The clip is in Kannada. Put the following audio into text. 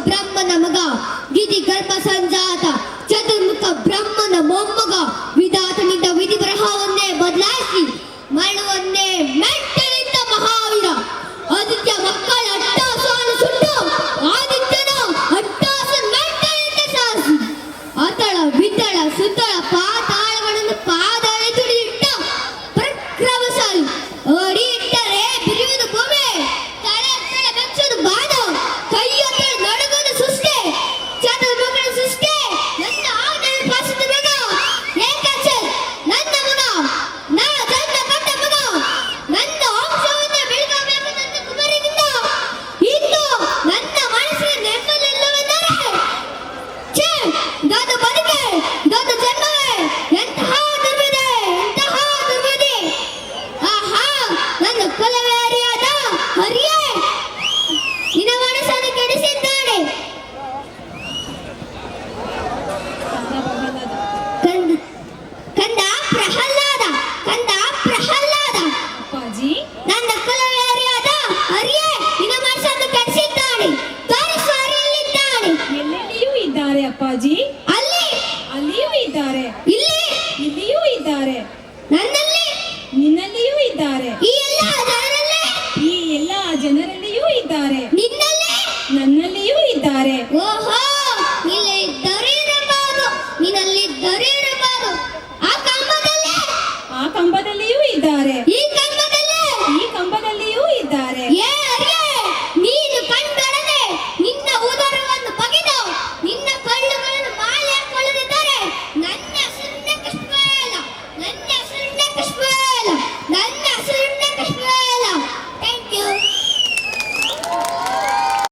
ಬ್ರಹ್ಮನ ಮಗ, ಗಿರಿ ಗರ್ಭ ಸಂಜಾತ, ಚತುರ್ಮುಖ ಬ್ರಹ್ಮನ ಮೊಮ್ಮಗ. ವಿಧಾತನಿಂದ ವಿಧಿ ಬರಹವನ್ನೇ ಬದಲಾಯಿಸಿ ಮರಣವನ್ನೇ ಮೆಟ್ಟಲಿದ್ದ ಮಹಾವೀರ. ಆದಿತ್ಯ ಮಕ್ಕಳ ಅಟ್ಟಾಸವನ್ನು ಸುಟ್ಟು ಆದಿತ್ಯನ ಅಟ್ಟಾಸ ಮೆಟ್ಟಲಿದ್ದ ಸಾಹಸಿ. ಅತಳ ವಿತಳ ಸುತಳ ಪಾತಾಳಗಳನ್ನು ಪಾದಾಳೆ ತುಳಿದಿಟ್ಟ ಪರಾಕ್ರಮಶಾಲಿ. ಅಡಿ ಇಟ್ಟರೆ ಬಿರಿಯುವುದು ಭೂಮಿ, ತಲೆ ಬೆಚ್ಚುವುದು ಬಾಣ, ಕೈಯೊತ್ತಡ ನಡುಗುವುದು ಸೃಷ್ಟಿ, ಚತುರ್ಮುಖನ ಸೃಷ್ಟಿ. ನನ್ನ ಆಜ್ಞೆ ಪಾಲಿಸಿದ ಮಗ ಏಕಾಚಲ್, ನನ್ನ ಮಗ, ನಾ ಜನ್ಮ ಕೊಟ್ಟ ಮಗ, ನನ್ನ ವಂಶವನ್ನೇ ಬೆಳಗಬೇಕು ನನ್ನ ಕುಮಾರನಿಂದ. ಇಂದು ನನ್ನ ಮನಸ್ಸಿನ ನೆಮ್ಮದಿಲ್ಲವೆಂದರೆ ಛೇ, ನನ್ನ ಬದುಕೆ, ನನ್ನ ಜನ್ಮವೇ ಎಂತಹ ದುರ್ವಿಧಿ, ಎಂತಹ ದುರ್ವಿಧಿ. ಆಹಾ, ನನ್ನ ಕುಲವೇರಿಯಾದ ಹರಿಯೇ ನಿನ್ನ ಮನಸ್ಸನ್ನು ಕೆಡಿಸಿದ್ದಾನೆ. ಕಂದ ಪ್ರಹ್ಲಾದ, ಕಂದ ಪ್ರಹ್ಲಾದ, ಅಪ್ಪಾಜಿ, ನನ್ನ ಕುಲವೇರಿಯಾದ ಹರಿಯೇ ನಿನ್ನ ಮನಸ್ಸನ್ನು ಕೆಡಿಸಿದ್ದಾನೆ. ತೋರಿಸು, ಹರಿಯಲ್ಲಿದ್ದಾನೆ. ಎಲ್ಲೆಲ್ಲಿಯೂ ಇದ್ದಾರೆ ಅಪ್ಪಾಜಿ. ಅಲ್ಲಿ, ಅಲ್ಲಿಯೂ ಇದ್ದಾರೆ, ಇಲ್ಲಿ, ಇಲ್ಲಿಯೂ ಇದ್ದಾರೆ, ನನ್ನಲ್ಲಿ, ನಿನ್ನಲ್ಲಿಯೂ ಇದ್ದಾರೆ, ಈ ಎಲ್ಲ ಜನರಲ್ಲೇ, ಈ ಎಲ್ಲ ಜನರಲ್ಲಿಯೂ ಇದ್ದಾರೆ, ನಿನ್ನಲ್ಲೇ, ನನ್ನಲ್ಲಿಯೂ ಇದ್ದಾರೆ. ಓಹೋ